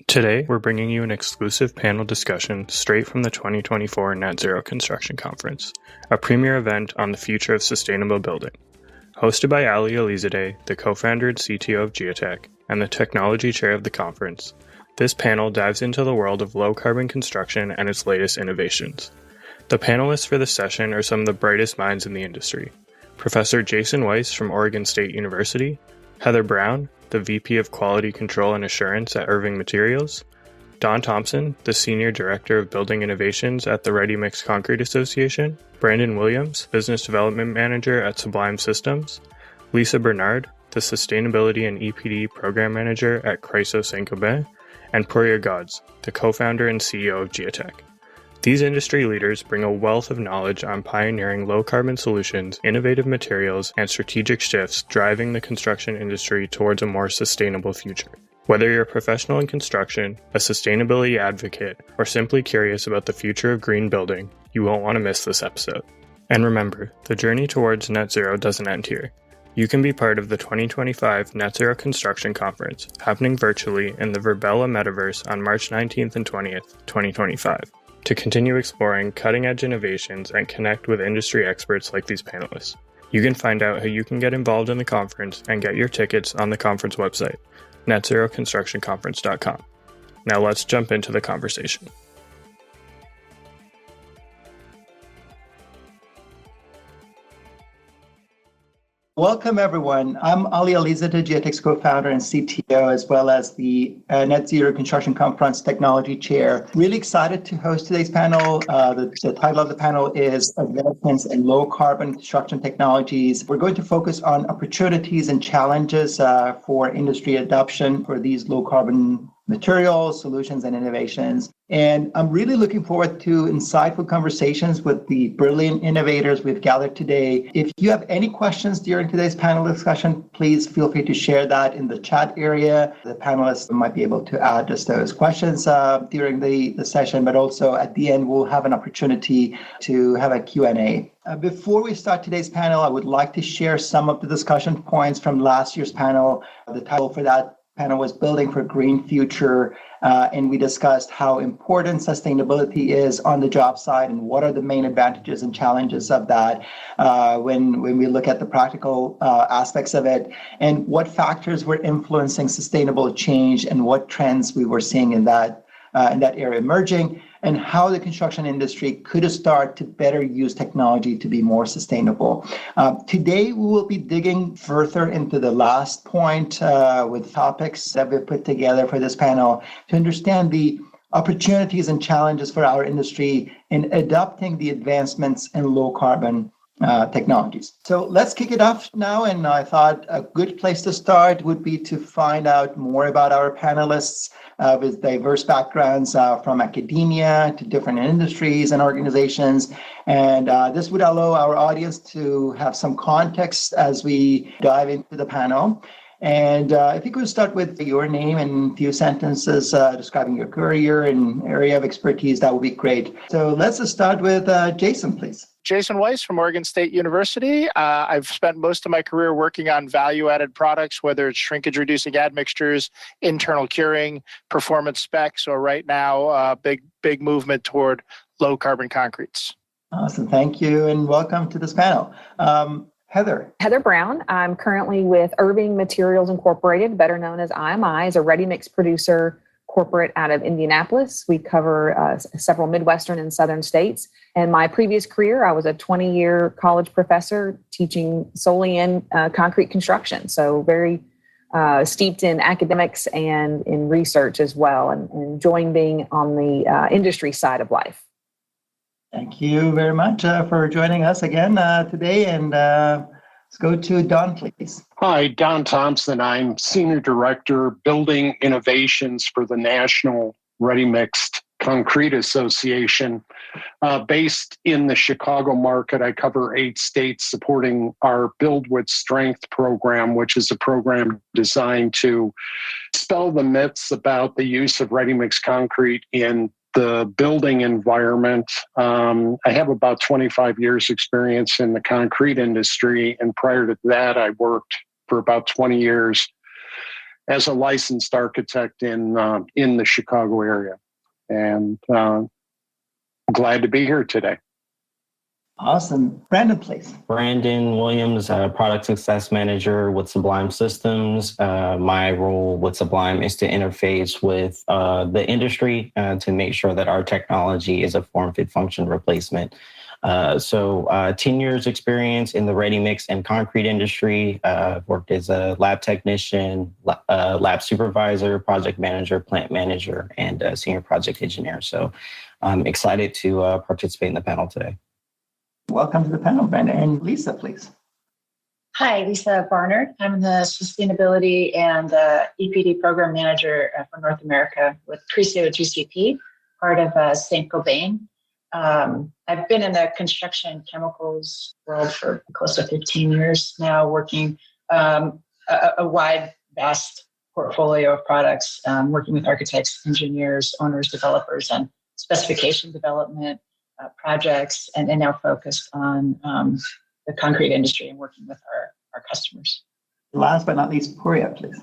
Today, we're bringing you an exclusive panel discussion straight from the 2024 Net Zero Construction Conference, a premier event on the future of sustainable building. Hosted by Aali Alizadeh, the co-founder and CTO of Giatec, and the technology chair of the conference, this panel dives into the world of low-carbon construction and its latest innovations. The panelists for this session are some of the brightest minds in the industry. Professor Jason Weiss from Oregon State University, Heather Brown, the VP of Quality Control and Assurance at Irving Materials, Donn Thompson, the Senior Director of Building Innovations at the Ready Mix Concrete Association, Brandon Williams, Business Development Manager at Sublime Systems, Lisa Barnard, the Sustainability and EPD Program Manager at Chryso Saint-Gobain, and Pouria Ghods, the co-founder and CEO of Giatec. These industry leaders bring a wealth of knowledge on pioneering low-carbon solutions, innovative materials, and strategic shifts driving the construction industry towards a more sustainable future. Whether you're a professional in construction, a sustainability advocate, or simply curious about the future of green building, you won't want to miss this episode. And remember, the journey towards net zero doesn't end here. You can be part of the 2025 Net Zero Construction Conference, happening virtually in the Virbela Metaverse on March 19th and 20th, 2025. To continue exploring cutting-edge innovations and connect with industry experts like these panelists. You can find out how you can get involved in the conference and get your tickets on the conference website, netzeroconstructionconference.com. Now let's jump into the conversation. Welcome, everyone. I'm Aali Alizadeh, Giatec's co-founder and CTO, as well as the Net Zero Construction Conference Technology Chair. Really excited to host today's panel. The title of the panel is Advancements in Low Carbon Construction Technologies. We're going to focus on opportunities and challenges for industry adoption for these low carbon materials, solutions, and innovations. And I'm really looking forward to insightful conversations with the brilliant innovators we've gathered today. If you have any questions during today's panel discussion, please feel free to share that in the chat area. The panelists might be able to address those questions during the session, but also at the end, we'll have an opportunity to have a Q&A. Before we start today's panel, I would like to share some of the discussion points from last year's panel. The title for that panel was Building for Green Future, and we discussed how important sustainability is on the job site and what are the main advantages and challenges of that when we look at the practical aspects of it, and what factors were influencing sustainable change and what trends we were seeing in that area emerging, and how the construction industry could start to better use technology to be more sustainable. Today, we will be digging further into the last point with topics that we've put together for this panel to understand the opportunities and challenges for our industry in adopting the advancements in low carbon technologies. So let's kick it off now. And I thought a good place to start would be to find out more about our panelists with diverse backgrounds from academia to different industries and organizations. And this would allow our audience to have some context as we dive into the panel. And if you could start with your name and a few sentences describing your career and area of expertise, that would be great. So let's start with Jason, please. Jason Weiss from Oregon State University. I've spent most of my career working on value-added products, whether it's shrinkage-reducing admixtures, internal curing, performance specs, or right now, big movement toward low-carbon concretes. Awesome. Thank you, and welcome to this panel. Heather. Heather Brown. I'm currently with Irving Materials Incorporated, better known as IMI, as a ready-mix producer corporate out of Indianapolis. We cover several Midwestern and Southern states. And my previous career, I was a 20-year college professor teaching solely in concrete construction. So very steeped in academics and in research as well, and enjoying being on the industry side of life. Thank you very much for joining us again today. And let's go to Donn, please. Hi, Donn Thompson. I'm Senior Director, Building Innovations for the National Ready Mixed Concrete Association. Based in the Chicago market, I cover 8 states supporting our Build with Strength program, which is a program designed to dispel the myths about the use of ready-mix concrete in the building environment. I have about 25 years experience in the concrete industry, and prior to that, I worked for about 20 years as a licensed architect in the Chicago area. And glad to be here today. Awesome. Brandon, please. Brandon Williams, Product Success Manager with Sublime Systems. My role with Sublime is to interface with the industry to make sure that our technology is a form-fit function replacement. 10 years experience in the ready-mix and concrete industry. Worked as a lab technician, lab supervisor, project manager, plant manager, and senior project engineer. So I'm excited to participate in the panel today. Welcome to the panel, Brandon. And Lisa, please. Hi, Lisa Barnard. I'm the Sustainability and EPD Program Manager for North America with Chryso GCP, part of Saint-Gobain. I've been in the construction chemicals world for close to 15 years now, working a wide, vast portfolio of products, working with architects, engineers, owners, developers, and specification development projects, and now focused on the concrete industry and working with our customers. Last but not least, Pouria, please.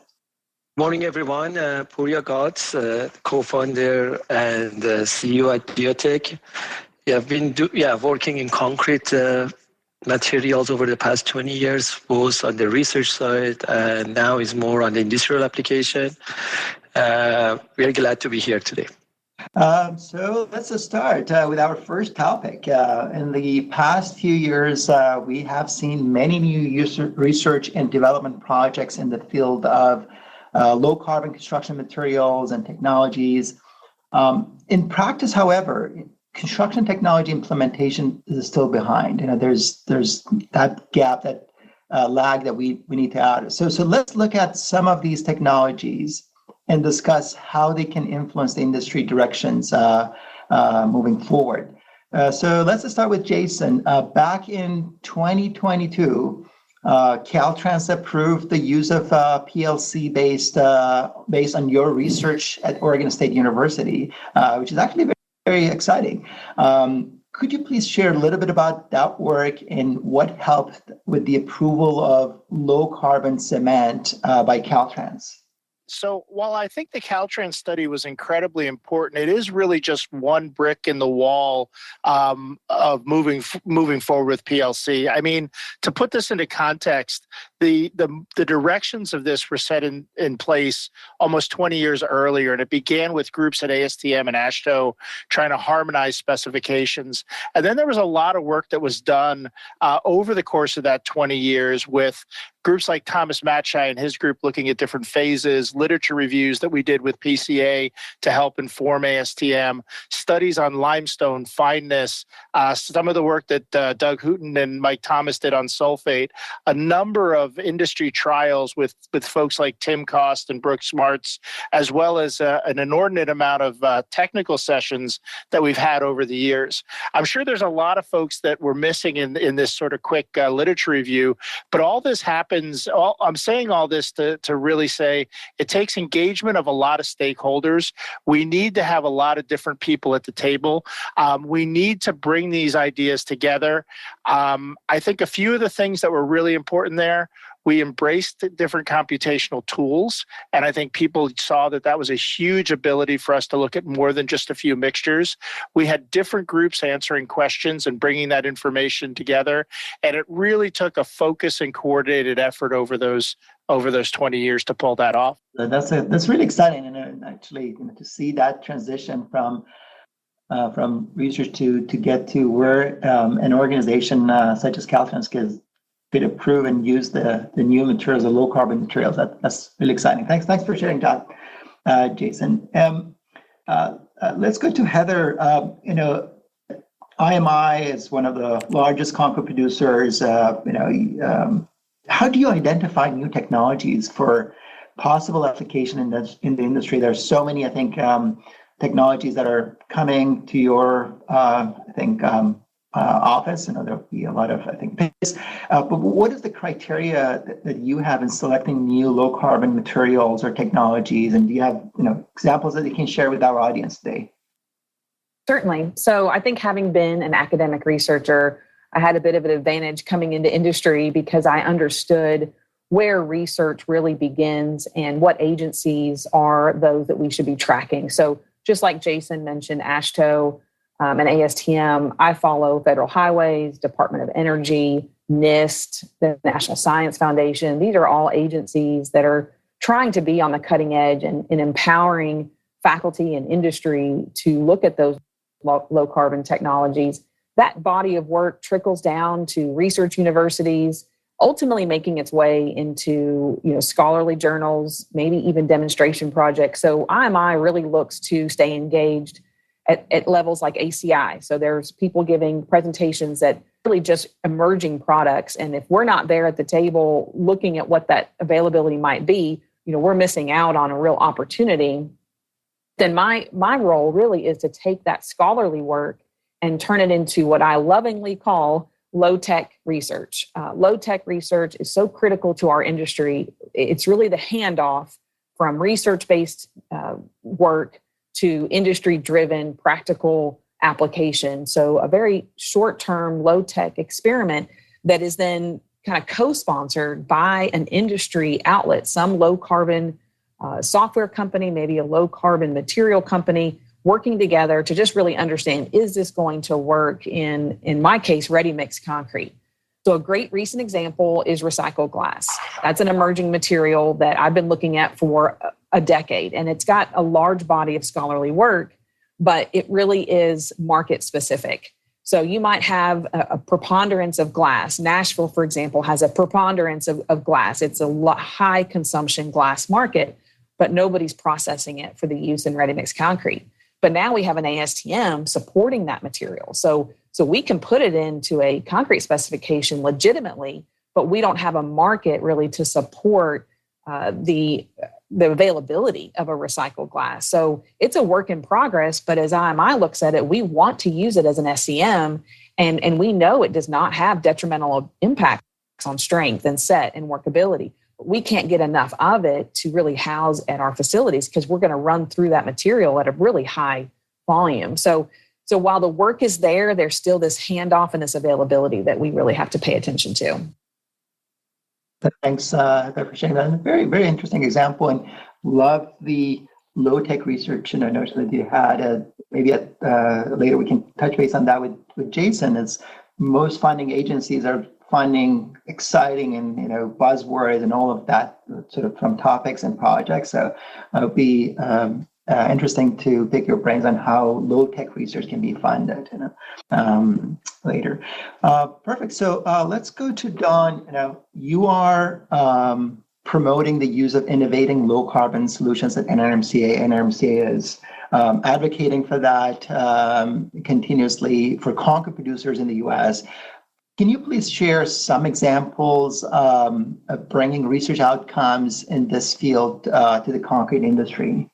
Morning, everyone. Pouria Ghods, co-founder and CEO at Giatec. I've been working in concrete materials over the past 20 years, both on the research side and now is more on the industrial application. We're glad to be here today. So let's just start with our first topic. In the past few years, we have seen many new research and development projects in the field of low carbon construction materials and technologies. In practice, however, construction technology implementation is still behind. There's that gap, that lag that we need to add. So let's look at some of these technologies and discuss how they can influence the industry directions moving forward. So let's just start with Jason. Back in 2022, Caltrans approved the use of PLC based on your research at Oregon State University, which is actually very, very exciting. Could you please share a little bit about that work and what helped with the approval of low carbon cement by Caltrans? So while I think the Caltrans study was incredibly important, it is really just one brick in the wall of moving forward with PLC. I mean, to put this into context, the directions of this were set in place almost 20 years earlier, and it began with groups at ASTM and AASHTO trying to harmonize specifications. And then there was a lot of work that was done over the course of that 20 years with groups like Thomas Matshai and his group looking at different phases, literature reviews that we did with PCA to help inform ASTM, studies on limestone fineness, some of the work that Doug Hooton and Mike Thomas did on sulfate, a number of industry trials with folks like Tim Cost and Brooke Smarts, as well as an inordinate amount of technical sessions that we've had over the years. I'm sure there's a lot of folks that were missing in this sort of quick literature review, but all this happened. I'm saying all this to really say it takes engagement of a lot of stakeholders. We need to have a lot of different people at the table. We need to bring these ideas together. I think a few of the things that were really important there, we embraced different computational tools, and I think people saw that was a huge ability for us to look at more than just a few mixtures. We had different groups answering questions and bringing that information together, and it really took a focus and coordinated effort over those 20 years to pull that off. That's really exciting, and actually to see that transition from research to get to where an organization such as Caltrans could approve and use the new materials, the low carbon materials. That's really exciting. Thanks for sharing that, Jason. Let's go to Heather. IMI is one of the largest concrete producers. How do you identify new technologies for possible application in the industry? There's so many, I think, technologies that are coming to your, office. There'll be a lot of, but what is the criteria that you have in selecting new low carbon materials or technologies? And do you have, examples that you can share with our audience today? Certainly. So I think having been an academic researcher, I had a bit of an advantage coming into industry because I understood where research really begins and what agencies are those that we should be tracking. So just like Jason mentioned, AASHTO and ASTM, I follow Federal Highways, Department of Energy, NIST, the National Science Foundation. These are all agencies that are trying to be on the cutting edge and empowering faculty and industry to look at those low carbon technologies. That body of work trickles down to research universities, ultimately making its way into scholarly journals, maybe even demonstration projects. So IMI really looks to stay engaged at levels like ACI. So there's people giving presentations that really just emerging products. And if we're not there at the table looking at what that availability might be, we're missing out on a real opportunity. Then my role really is to take that scholarly work and turn it into what I lovingly call low-tech research. Low-tech research is so critical to our industry. It's really the handoff from research-based work to industry-driven practical application. So a very short-term low-tech experiment that is then kind of co-sponsored by an industry outlet, some low-carbon software company, maybe a low-carbon material company, working together to just really understand, is this going to work in my case, ready-mix concrete? So a great recent example is recycled glass. That's an emerging material that I've been looking at for a decade, and it's got a large body of scholarly work, but it really is market specific. So you might have a preponderance of glass. Nashville, for example, has a preponderance of glass. It's a high consumption glass market, but nobody's processing it for the use in ready-mix concrete. But now we have an ASTM supporting that material. So we can put it into a concrete specification legitimately, but we don't have a market really to support the availability of a recycled glass. So it's a work in progress, but as IMI looks at it, we want to use it as an SEM, and we know it does not have detrimental impacts on strength and set and workability. But we can't get enough of it to really house at our facilities because we're going to run through that material at a really high volume. So while the work is there, there's still this handoff and this availability that we really have to pay attention to. Thanks for sharing that. Very, very interesting example, and love the low-tech research notion that you had. Maybe later we can touch base on that with Jason. Is most funding agencies are funding exciting and buzzwords and all of that sort of from topics and projects. So it'll be interesting to pick your brains on how low-tech research can be funded later. Perfect. So let's go to Donn. You are promoting the use of innovating low-carbon solutions at NRMCA. NRMCA is advocating for that continuously for concrete producers in the U.S. Can you please share some examples of bringing research outcomes in this field to the concrete industry?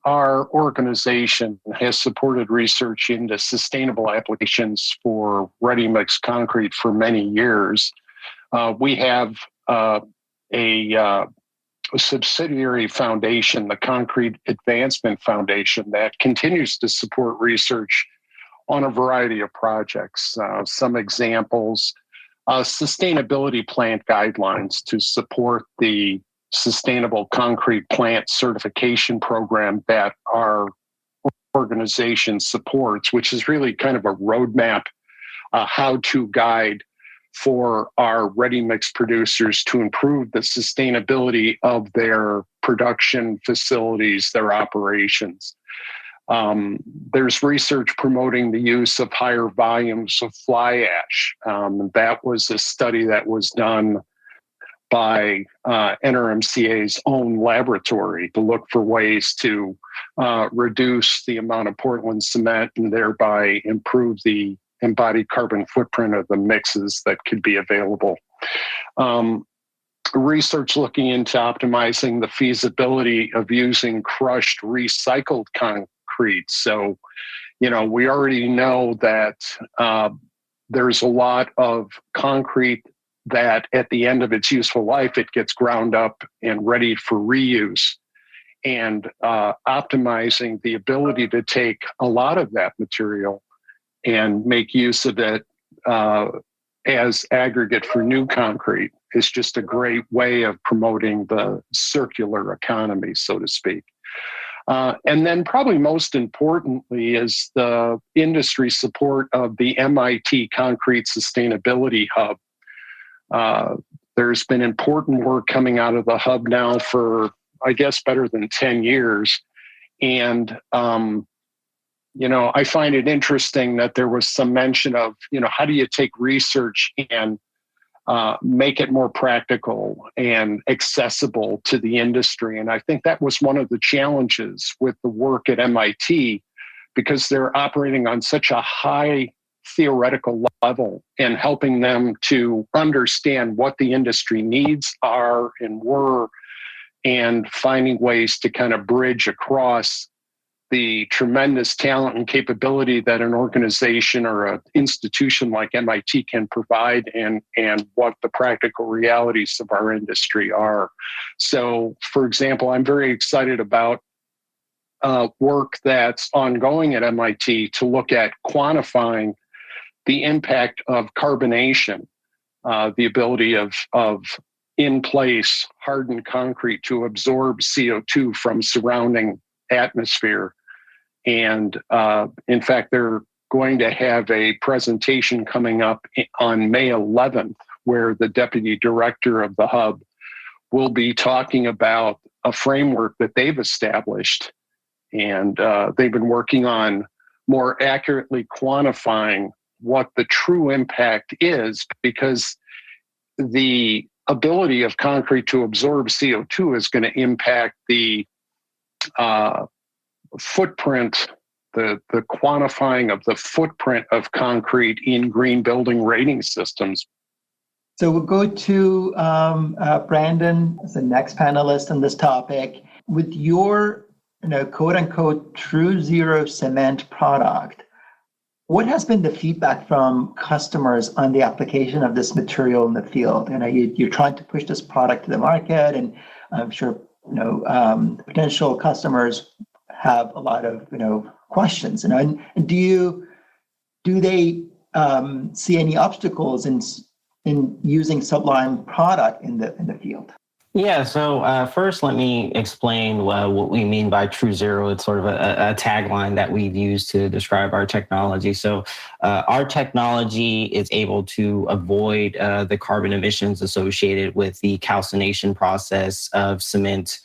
Our organization has supported research into sustainable applications for ready-mix concrete for many years. We have a subsidiary foundation, the Concrete Advancement Foundation, that continues to support research on a variety of projects. Some examples, sustainability plant guidelines to support the sustainable concrete plant certification program that our organization supports, which is really kind of a roadmap, how-to guide for our ready-mix producers to improve the sustainability of their production facilities, their operations. There's research promoting the use of higher volumes of fly ash. That was a study that was done by NRMCA's own laboratory to look for ways to reduce the amount of Portland cement and thereby improve the embodied carbon footprint of the mixes that could be available. Research looking into optimizing the feasibility of using crushed recycled concrete. So, we already know that there's a lot of concrete that at the end of its useful life, it gets ground up and ready for reuse. And optimizing the ability to take a lot of that material and make use of it as aggregate for new concrete is just a great way of promoting the circular economy, so to speak. And then probably most importantly is the industry support of the MIT Concrete Sustainability Hub. There's been important work coming out of the hub now for, I guess, better than 10 years. And, I find it interesting that there was some mention of, how do you take research and make it more practical and accessible to the industry? And I think that was one of the challenges with the work at MIT, because they're operating on such a high theoretical level and helping them to understand what the industry needs are and were, and finding ways to kind of bridge across the tremendous talent and capability that an organization or an institution like MIT can provide, and what the practical realities of our industry are. So, for example, I'm very excited about work that's ongoing at MIT to look at quantifying the impact of carbonation, the ability of in place hardened concrete to absorb CO2 from surrounding atmosphere. And in fact, they're going to have a presentation coming up on May 11th, where the deputy director of the hub will be talking about a framework that they've established. And they've been working on more accurately quantifying what the true impact is, because the ability of concrete to absorb CO2 is going to impact the footprint, the quantifying of the footprint of concrete in green building rating systems. So we'll go to Brandon as the next panelist on this topic. With your, quote unquote, true zero cement product, what has been the feedback from customers on the application of this material in the field? You're trying to push this product to the market, and I'm sure potential customers have a lot of questions. And do they see any obstacles in using Sublime product in the field? Yeah, so first let me explain what we mean by True Zero. It's sort of a tagline that we've used to describe our technology. So our technology is able to avoid the carbon emissions associated with the calcination process of cement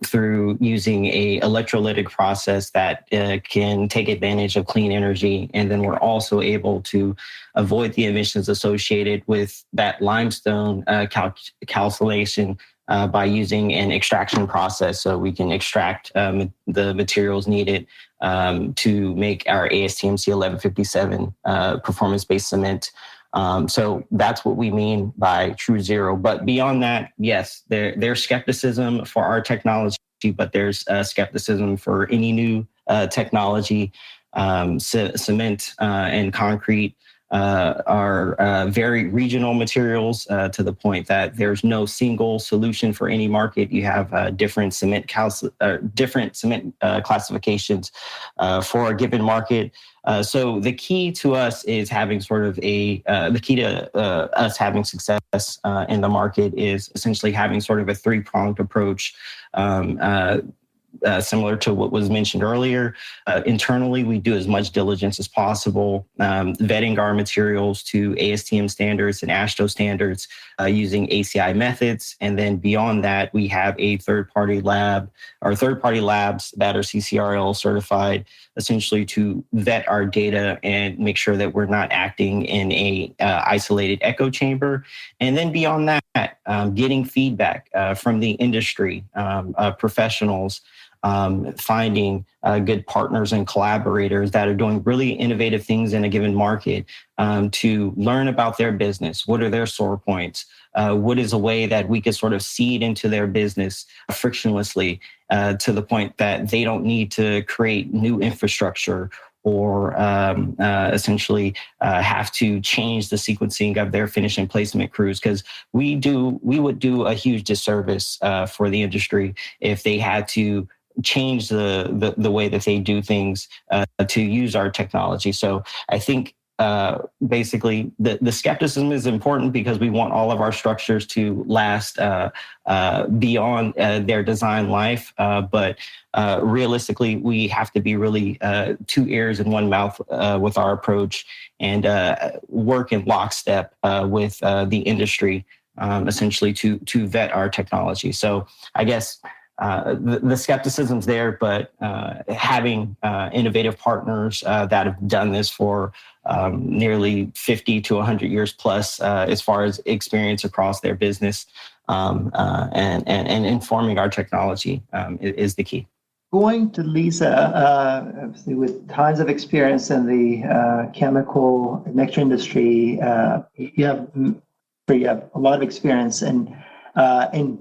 through using a electrolytic process that can take advantage of clean energy. And then we're also able to avoid the emissions associated with that limestone calcination by using an extraction process. So we can extract the materials needed to make our ASTM C1157 performance-based cement. So that's what we mean by True Zero. But beyond that, yes, there's skepticism for our technology, but there's skepticism for any new technology. Cement and concrete are very regional materials to the point that there's no single solution for any market. You have different cement classifications for a given market. So the key to us is having sort of the key to us having success in the market is essentially having sort of a three-pronged approach. Similar to what was mentioned earlier, internally, we do as much diligence as possible, vetting our materials to ASTM standards and AASHTO standards using ACI methods. And then beyond that, we have a third-party lab or third-party labs that are CCRL certified, essentially to vet our data and make sure that we're not acting in a isolated echo chamber. And then beyond that, getting feedback from the industry, professionals, finding good partners and collaborators that are doing really innovative things in a given market to learn about their business. What are their sore points? What is a way that we could sort of seed into their business frictionlessly to the point that they don't need to create new infrastructure or essentially have to change the sequencing of their finish and placement crews, because we would do a huge disservice for the industry if they had to change the way that they do things to use our technology. So I think basically the skepticism is important because we want all of our structures to last beyond their design life. But realistically, we have to be really 2 ears and 1 mouth with our approach and work in lockstep with the industry, essentially to vet our technology. So I guess the skepticism's there, but having innovative partners that have done this for nearly 50 to 100 years plus as far as experience across their business and informing our technology is the key. Going to Lisa, obviously with tons of experience in the chemical mixture industry, you have a lot of experience in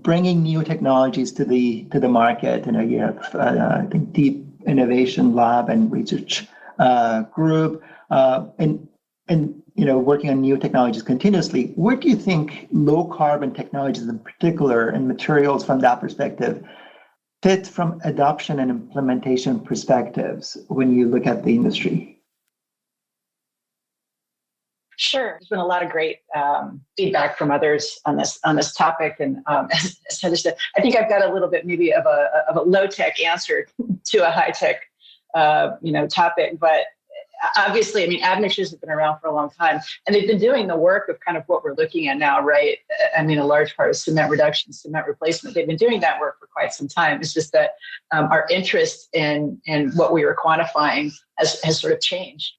bringing new technologies to the market. You know, you have I think deep innovation lab and research group, and you know, working on new technologies continuously. Where do you think low carbon technologies in particular and materials from that perspective fit from adoption and implementation perspectives when you look at the industry? Sure, there's been a lot of great feedback from others on this topic, and as Heather said, I think I've got a little bit maybe of a low tech answer to a high tech topic, but obviously, I mean, admixtures have been around for a long time, and they've been doing the work of kind of what we're looking at now, right? I mean, a large part of cement reduction, cement replacement, they've been doing that work for quite some time. It's just that our interest in what we were quantifying has sort of changed.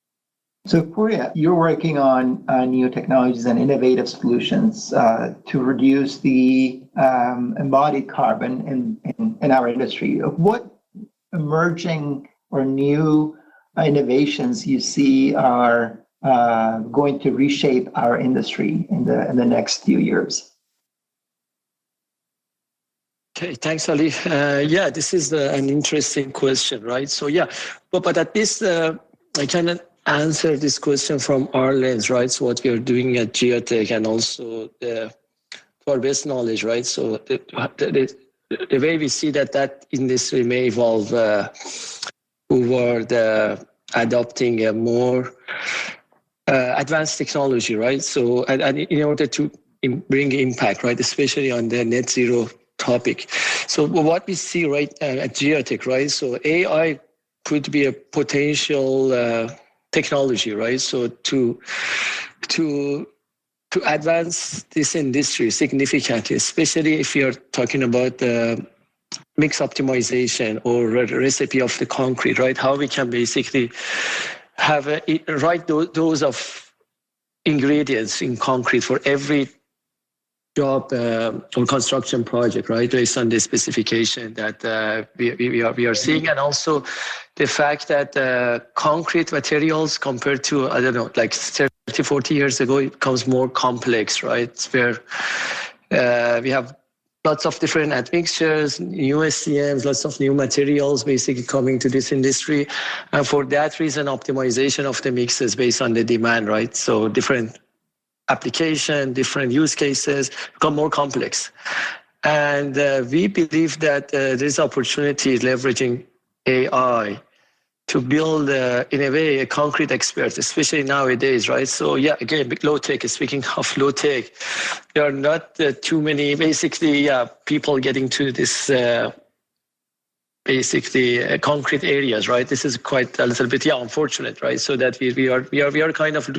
So Pouria, you're working on new technologies and innovative solutions to reduce the embodied carbon in our industry. What emerging or new innovations you see are going to reshape our industry in the next few years? Okay, thanks, Ali. Yeah, this is an interesting question, right? So yeah, but at least I can answer this question from our lens, right? So what we are doing at Giatec and also to our best knowledge, right? So the way we see that industry may evolve toward adopting a more advanced technology, right? So and in order to bring impact, right, especially on the net zero topic. So what we see right at Giatec, right? So AI could be a potential technology, right? So to advance this industry significantly, especially if you're talking about the mix optimization or recipe of the concrete, right? How we can basically have a right dose of ingredients in concrete for every job or construction project, right? Based on the specification that we are seeing, and also the fact that concrete materials compared to, I don't know, like 30, 40 years ago, it becomes more complex, right? It's where we have lots of different admixtures, new SCMs, lots of new materials basically coming to this industry. And for that reason, optimization of the mixes based on the demand, right? So different application, different use cases become more complex. And we believe that there's opportunity leveraging AI to build, in a way, a concrete expert, especially nowadays, right? So yeah, again, low tech, speaking of low tech, there are not too many, basically, people getting to this, concrete areas, right? This is quite a little bit, unfortunate, right? So that we are kind of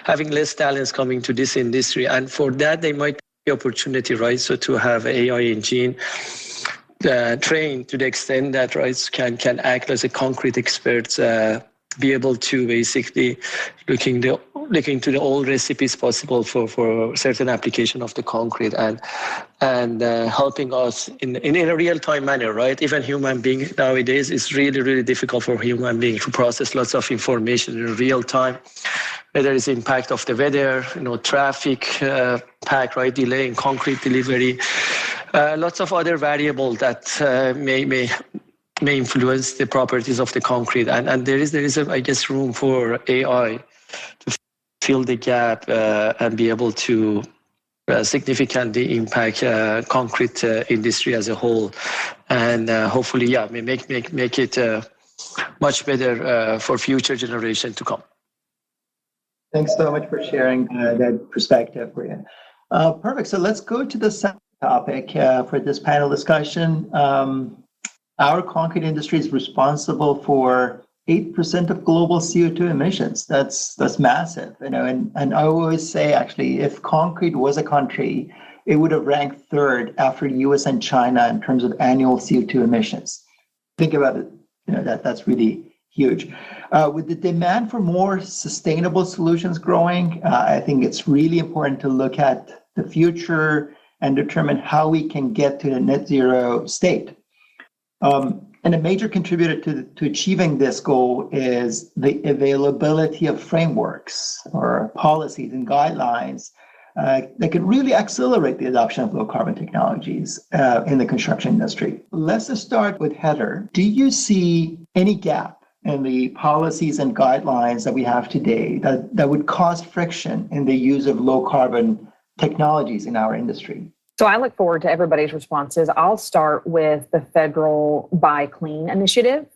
having less talents coming to this industry. And for that, there might be opportunity, right? So to have AI engine trained to the extent that, right, can act as a concrete expert, be able to basically look into the all recipes possible for certain application of the concrete and helping us in a real time manner, right? Even human being nowadays, it's really, really difficult for human being to process lots of information in real time, whether it's impact of the weather, traffic pack, right, delay in concrete delivery, lots of other variables that may influence the properties of the concrete, and there is I guess room for AI to fill the gap and be able to significantly impact concrete industry as a whole, and hopefully make it much better for future generation to come. Thanks so much for sharing that perspective, Maria. Perfect. So let's go to the second topic for this panel discussion. Our concrete industry is responsible for 8% of global CO2 emissions. That's massive, and I always say, actually, if concrete was a country, it would have ranked third after US and China in terms of annual CO2 emissions. Think about it, that's really huge. With the demand for more sustainable solutions growing, I think it's really important to look at the future and determine how we can get to the net zero state. And a major contributor to achieving this goal is the availability of frameworks or policies and guidelines that could really accelerate the adoption of low carbon technologies in the construction industry. Let's just start with Heather. Do you see any gap in the policies and guidelines that we have today that would cause friction in the use of low carbon technologies in our industry? So I look forward to everybody's responses. I'll start with the federal Buy Clean initiative.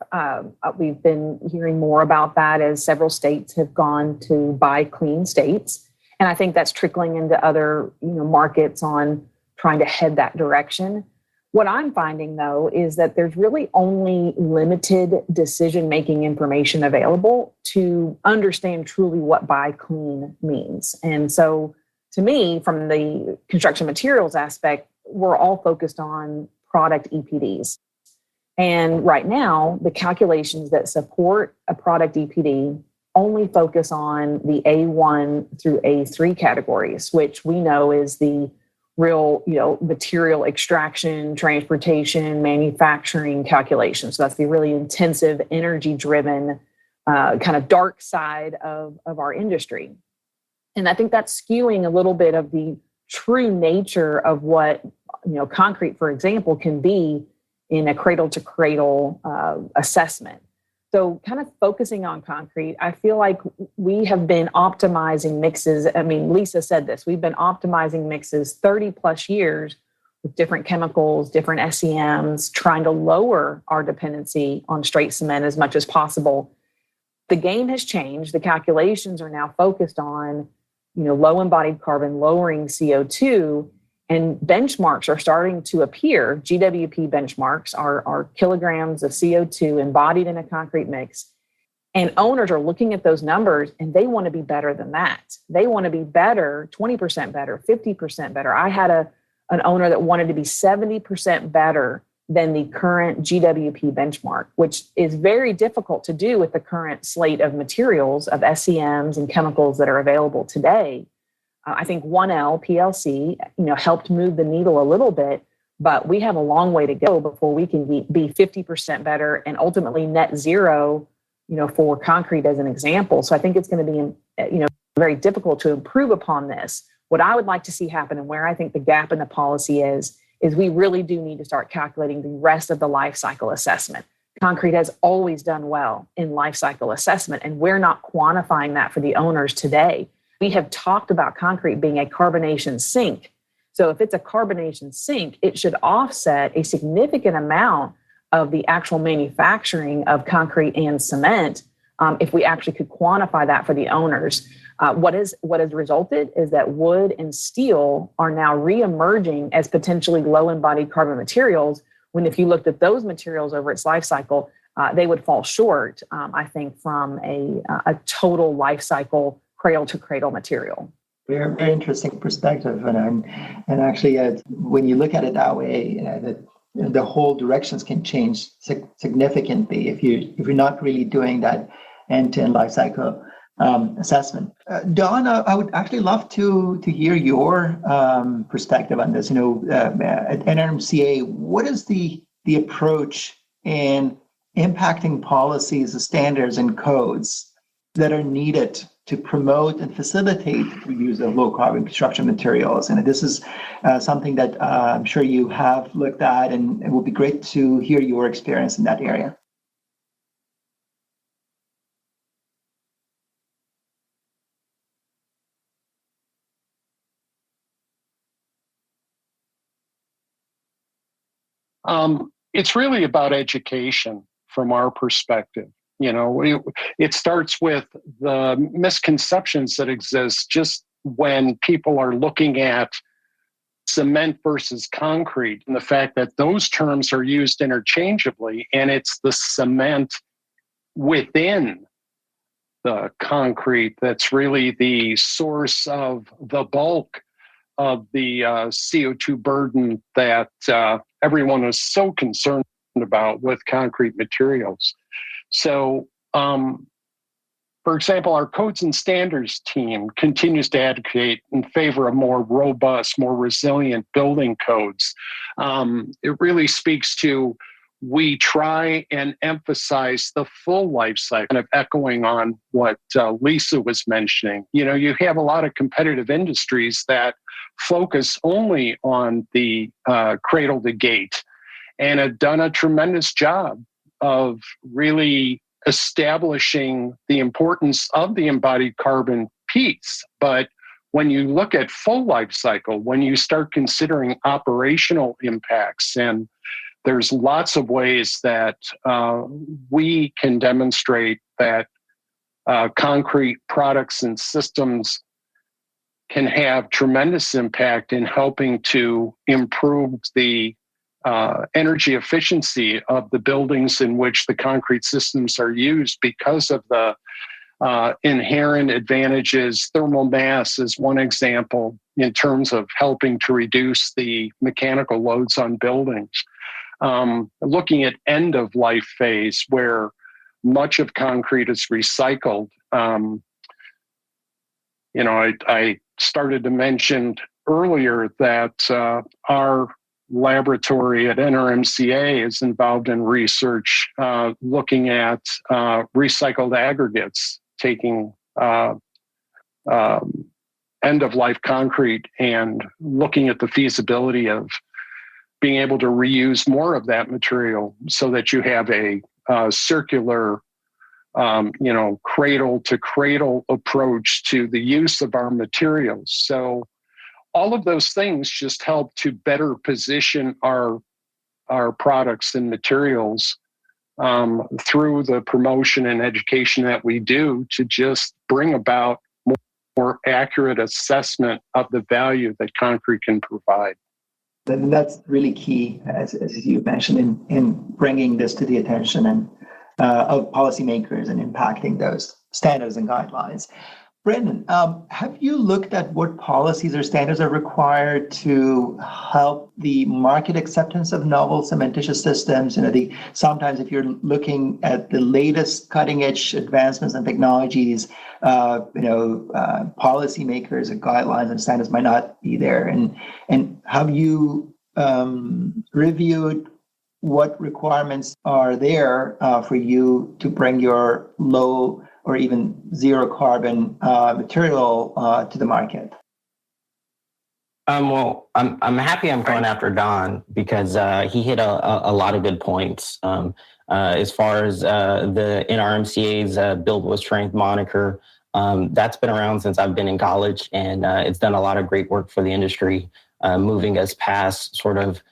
We've been hearing more about that as several states have gone to Buy Clean states. And I think that's trickling into other markets on trying to head that direction. What I'm finding, though, is that there's really only limited decision-making information available to understand truly what Buy Clean means. And so to me, from the construction materials aspect, we're all focused on product EPDs. And right now, the calculations that support a product EPD only focus on the A1 through A3 categories, which we know is the real, material extraction, transportation, manufacturing calculations. So that's the really intensive, energy-driven kind of dark side of our industry. And I think that's skewing a little bit of the true nature of what, concrete, for example, can be in a cradle-to-cradle assessment. So kind of focusing on concrete, I feel like we have been optimizing mixes. I mean, Lisa said this, we've been optimizing mixes 30 plus years with different chemicals, different SEMs, trying to lower our dependency on straight cement as much as possible. The game has changed. The calculations are now focused on low embodied carbon, lowering CO2, and benchmarks are starting to appear. GWP benchmarks are kilograms of CO2 embodied in a concrete mix. And owners are looking at those numbers and they want to be better than that. They want to be better, 20% better, 50% better. I had an owner that wanted to be 70% better than the current GWP benchmark, which is very difficult to do with the current slate of materials, of SEMs and chemicals that are available today. I think 1L PLC, helped move the needle a little bit, but we have a long way to go before we can be 50% better and ultimately net zero, for concrete as an example. So I think it's going to be, very difficult to improve upon this. What I would like to see happen and where I think the gap in the policy is we really do need to start calculating the rest of the life cycle assessment. Concrete has always done well in life cycle assessment, and we're not quantifying that for the owners today. We have talked about concrete being a carbonation sink. So if it's a carbonation sink, it should offset a significant amount of the actual manufacturing of concrete and cement if we actually could quantify that for the owners. What has resulted is that wood and steel are now reemerging as potentially low embodied carbon materials, when if you looked at those materials over its life cycle, they would fall short, I think, from a total life cycle cradle to cradle material. Very, very interesting perspective. And actually, when you look at it that way, the whole directions can change significantly if you're not really doing that end-to-end life cycle assessment. Donn, I would actually love to hear your perspective on this. At NRMCA, what is the approach in impacting policies, the standards, and codes that are needed to promote and facilitate the use of low carbon construction materials? And this is something that I'm sure you have looked at, and it would be great to hear your experience in that area. It's really about education from our perspective. It starts with the misconceptions that exist just when people are looking at cement versus concrete, and the fact that those terms are used interchangeably, and it's the cement within the concrete that's really the source of the bulk of the CO2 burden that everyone is so concerned about with concrete materials. So, for example, our codes and standards team continues to advocate in favor of more robust, more resilient building codes. It really speaks to, we try and emphasize the full life cycle, kind of echoing on what Lisa was mentioning. You have a lot of competitive industries that focus only on the cradle to gate and have done a tremendous job of really establishing the importance of the embodied carbon piece. But when you look at full life cycle, when you start considering operational impacts, and there's lots of ways that we can demonstrate that concrete products and systems can have tremendous impact in helping to improve the energy efficiency of the buildings in which the concrete systems are used because of the inherent advantages. Thermal mass is one example in terms of helping to reduce the mechanical loads on buildings. Looking at end of life phase, where much of concrete is recycled. I started to mention earlier that our laboratory at NRMCA is involved in research looking at recycled aggregates, taking end-of-life concrete and looking at the feasibility of being able to reuse more of that material so that you have a circular, cradle-to-cradle approach to the use of our materials. So all of those things just help to better position our products and materials through the promotion and education that we do to just bring about more accurate assessment of the value that concrete can provide. And that's really key, as you mentioned, in bringing this to the attention and of policymakers and impacting those standards and guidelines. Brendan, have you looked at what policies or standards are required to help the market acceptance of novel cementitious systems? Sometimes if you're looking at the latest cutting edge advancements and technologies, policymakers and guidelines and standards might not be there. And have you reviewed what requirements are there for you to bring your low or even zero carbon material to the market? Well, I'm happy I'm going after Donn because he hit a lot of good points. As far as the NRMCA's Build with Strength moniker, that's been around since I've been in college, and it's done a lot of great work for the industry, moving us past sort of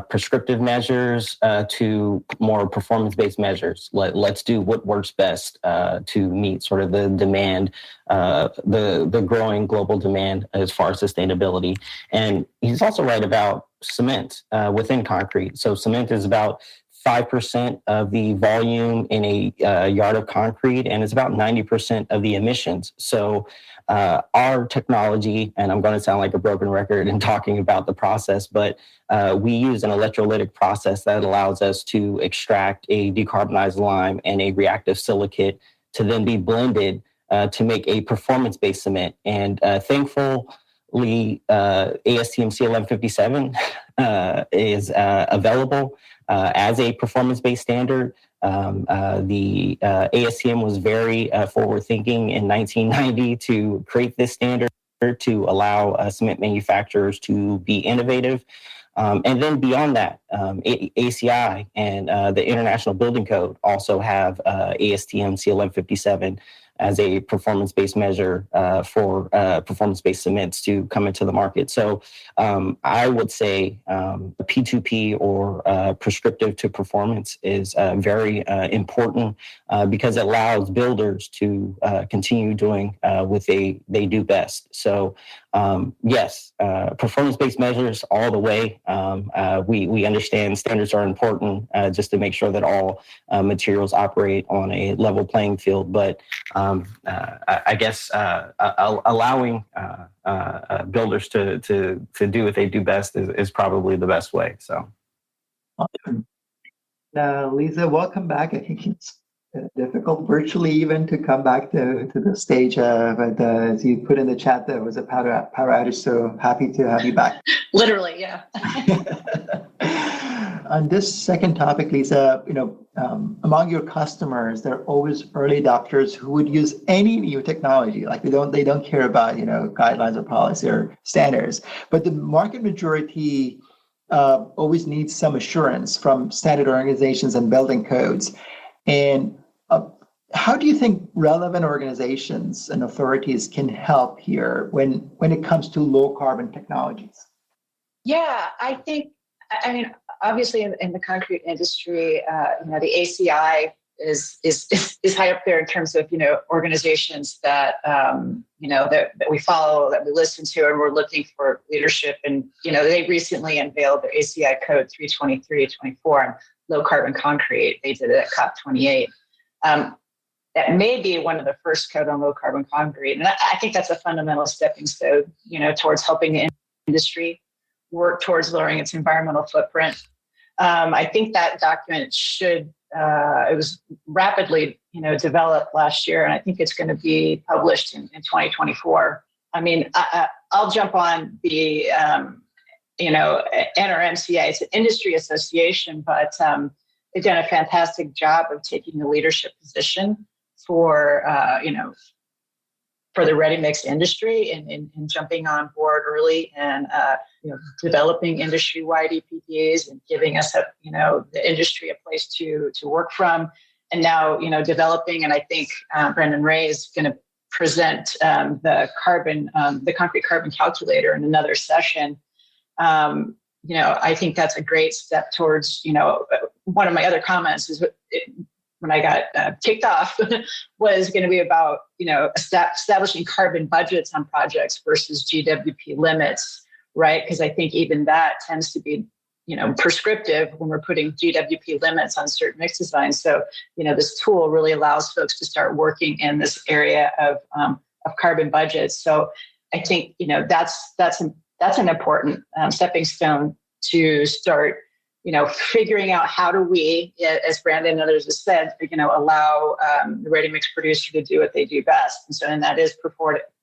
prescriptive measures to more performance-based measures. Let's do what works best to meet sort of the demand, the growing global demand as far as sustainability. And he's also right about cement within concrete. So cement is about 5% of the volume in a yard of concrete, and it's about 90% of the emissions. So our technology, and I'm going to sound like a broken record in talking about the process, but we use an electrolytic process that allows us to extract a decarbonized lime and a reactive silicate to then be blended to make a performance-based cement. And thankfully, ASTM C1157 is available as a performance-based standard. The ASTM was very forward-thinking in 1990 to create this standard to allow cement manufacturers to be innovative. And then beyond that, ACI and the International Building Code also have ASTM C1157 as a performance-based measure for performance-based cements to come into the market. So I would say P2P or prescriptive to performance is very important because it allows builders to continue doing what they do best. So yes, performance-based measures all the way. We understand standards are important just to make sure that all materials operate on a level playing field. But I guess allowing builders to do what they do best is probably the best way. So, Lisa, welcome back. I think it's difficult virtually even to come back to the stage. But as you put in the chat, there was a power outage, so happy to have you back. Literally, yeah. On this second topic, Lisa, among your customers, there are always early adopters who would use any new technology. Like they don't care about guidelines or policy or standards. But the market majority always needs some assurance from standard organizations and building codes. And how do you think relevant organizations and authorities can help here when it comes to low carbon technologies? Yeah, I mean, obviously in the concrete industry, the ACI is high up there in terms of organizations that that we follow, that we listen to, and we're looking for leadership. And they recently unveiled their ACI code 32324 on low carbon concrete. They did it at COP28. That may be one of the first code on low carbon concrete, and I think that's a fundamental stepping stone, towards helping the industry work towards lowering its environmental footprint. I think that document should. It was rapidly, developed last year, and I think it's going to be published in 2024. I mean, I'll jump on the, NRMCA. It's an industry association, but they've done a fantastic job of taking the leadership position for the ready mix industry and jumping on board early and developing industry-wide EPDs and giving us the industry a place to work from, and now developing. And I think Brendan Ray is going to present the concrete carbon calculator in another session. I think that's a great step towards one of my other comments is when I got kicked off was going to be about, establishing carbon budgets on projects versus GWP limits, right? Because I think even that tends to be, prescriptive when we're putting GWP limits on certain mix designs. So, this tool really allows folks to start working in this area of carbon budgets. So I think, that's an important stepping stone to start figuring out how do we, as Brandon and others have said, allow the ready mix producer to do what they do best. And that is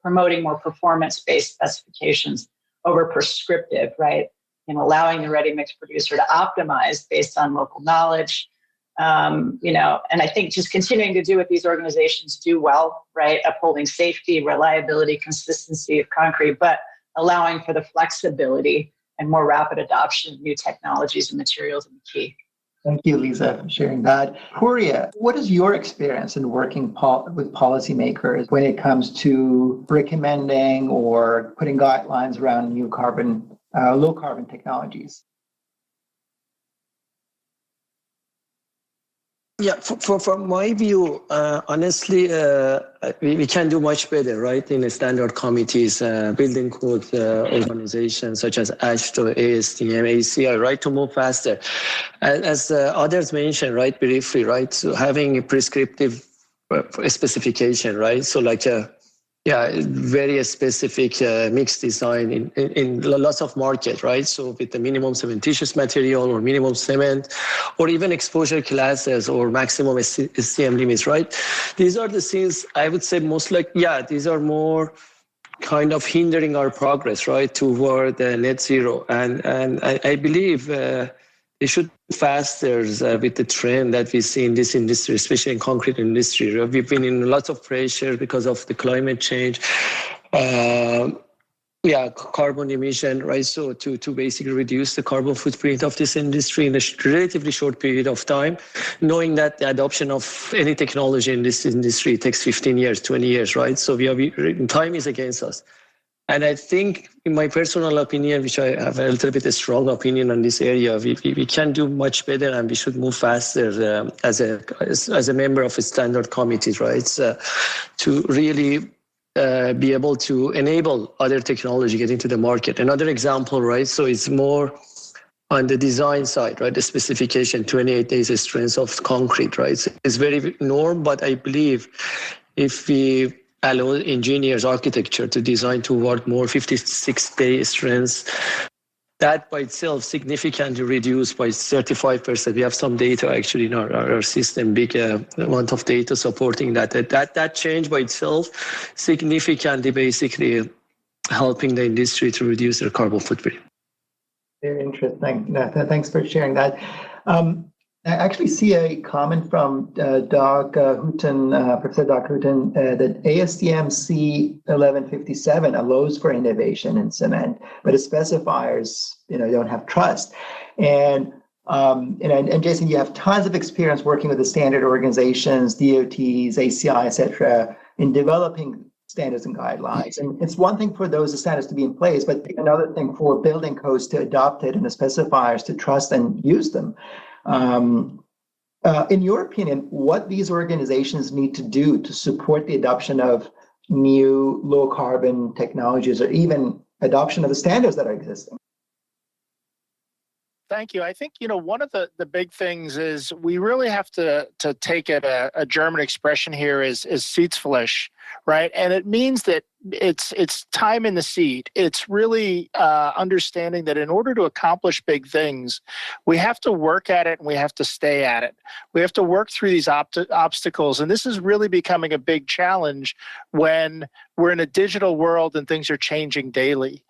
promoting more performance-based specifications over prescriptive, right? And allowing the ready mix producer to optimize based on local knowledge. And I think just continuing to do what these organizations do well, right? Upholding safety, reliability, consistency of concrete, but allowing for the flexibility and more rapid adoption of new technologies and materials in the key. Thank you, Lisa, for sharing that. Pouria, what is your experience in working with policymakers when it comes to recommending or putting guidelines around new low carbon technologies? Yeah, from my view, honestly, we can do much better, right? In the standard committees, building code organizations such as AASHTO, ASTM, ACI, right, to move faster. As others mentioned, right, briefly, right, so having a prescriptive specification, right? So like very specific mix design in lots of market, right? So with the minimum cementitious material or minimum cement, or even exposure classes or maximum SCM limits, right? These are the things I would say these are more kind of hindering our progress, right, toward net zero. And I believe they should faster with the trend that we see in this industry, especially in concrete industry. We've been in lots of pressure because of the climate change. carbon emission, right? So to basically reduce the carbon footprint of this industry in a relatively short period of time, knowing that the adoption of any technology in this industry takes 15 years, 20 years, right? So time is against us. And I think, in my personal opinion, which I have a little bit a strong opinion on this area, we can do much better, and we should move faster as a member of a standard committee, right? To really be able to enable other technology get into the market. Another example, right? So it's more on the design side, right? The specification, 28 days strength of concrete, right? So it's very norm, but I believe if we allow engineers, architecture to design toward more 56-day strengths, that by itself significantly reduced by 35%. We have some data actually in our system, big amount of data supporting that. That change by itself significantly basically helping the industry to reduce their carbon footprint. Very interesting. Thanks for sharing that. I actually see a comment from Doc Hooton, Professor Doc Hooton, that ASTM C1157 allows for innovation in cement, but its specifiers, don't have trust. And Jason, you have tons of experience working with the standard organizations, DOTs, ACI, et cetera, in developing standards and guidelines. And it's one thing for those standards to be in place, but another thing for building codes to adopt it and the specifiers to trust and use them. In your opinion, what these organizations need to do to support the adoption of new low carbon technologies or even adoption of the standards that are existing? Thank you. I think, one of the big things is we really have to take it a German expression here is Sitzfleisch, right? And it means that it's time in the seat. It's really understanding that in order to accomplish big things, we have to work at it and we have to stay at it. We have to work through these obstacles. And this is really becoming a big challenge when we're in a digital world and things are changing daily.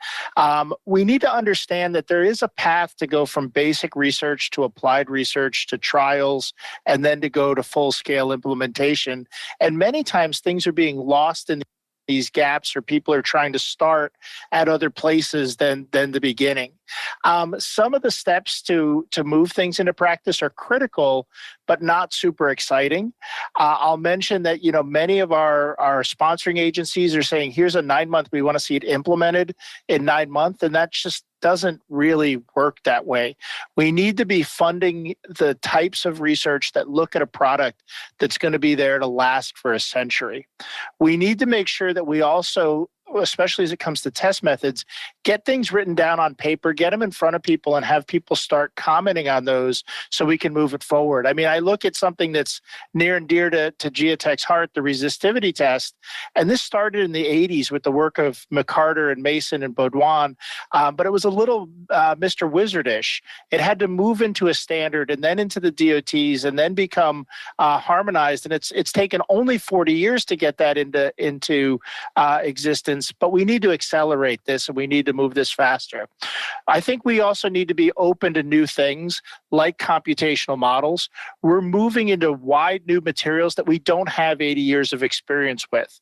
We need to understand that there is a path to go from basic research to applied research to trials and then to go to full-scale implementation. And many times things are being lost in these gaps, or people are trying to start at other places than the beginning. Some of the steps to move things into practice are critical, but not super exciting. I'll mention that many of our sponsoring agencies are saying, here's a 9-month, we want to see it implemented in 9 months, and that just doesn't really work that way. We need to be funding the types of research that look at a product that's going to be there to last for a century. We need to make sure that we also, especially as it comes to test methods, get things written down on paper, get them in front of people and have people start commenting on those so we can move it forward. I mean, I look at something that's near and dear to Giatec's heart, the resistivity test, and this started in the 80s with the work of McCarter and Mason and Baudouin, but it was a little Mr. Wizardish. It had to move into a standard and then into the DOTs and then become harmonized, and it's taken only 40 years to get that into existence. But we need to accelerate this and we need to move this faster. I think we also need to be open to new things like computational models. We're moving into wide new materials that we don't have 80 years of experience with.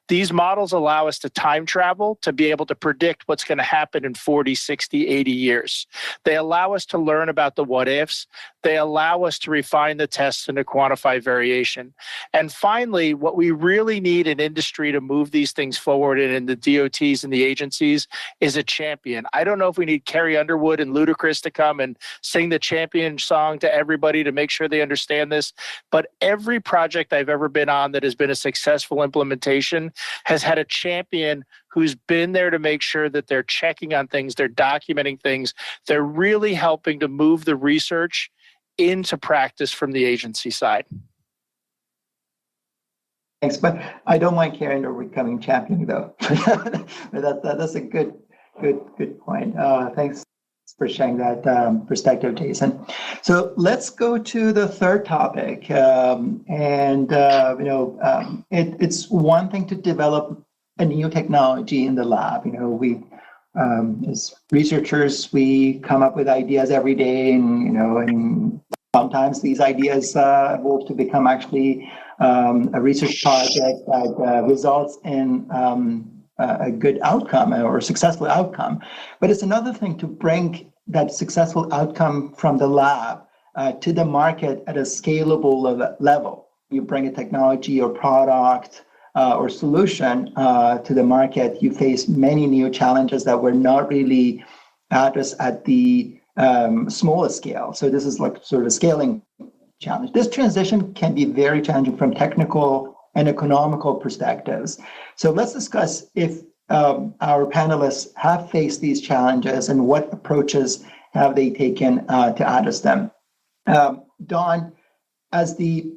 These models allow us to time travel to be able to predict what's going to happen in 40, 60, 80 years. They allow us to learn about the what ifs. They allow us to refine the tests and to quantify variation. And finally, what we really need in industry to move these things forward and in the DOTs and the agencies is a champion. I don't know if we need Carrie Underwood and Ludacris to come and sing the champion song to everybody to make sure they understand this, but every project I've ever been on that has been a successful implementation has had a champion who's been there to make sure that they're checking on things, they're documenting things, they're really helping to move the research into practice from the agency side. Thanks, but I don't mind carrying a becoming champion though. That's a good point. Thanks for sharing that perspective, Jason. So let's go to the third topic, it's one thing to develop a new technology in the lab. We as researchers, we come up with ideas every day, and sometimes these ideas evolve to become actually a research project that results in a good outcome or a successful outcome. But it's another thing to bring that successful outcome from the lab to the market at a scalable level. You bring a technology or product or solution to the market, you face many new challenges that were not really addressed at the smallest scale. So this is like sort of a scaling challenge. This transition can be very challenging from technical and economical perspectives. So let's discuss if our panelists have faced these challenges and what approaches have they taken to address them. Donn, as the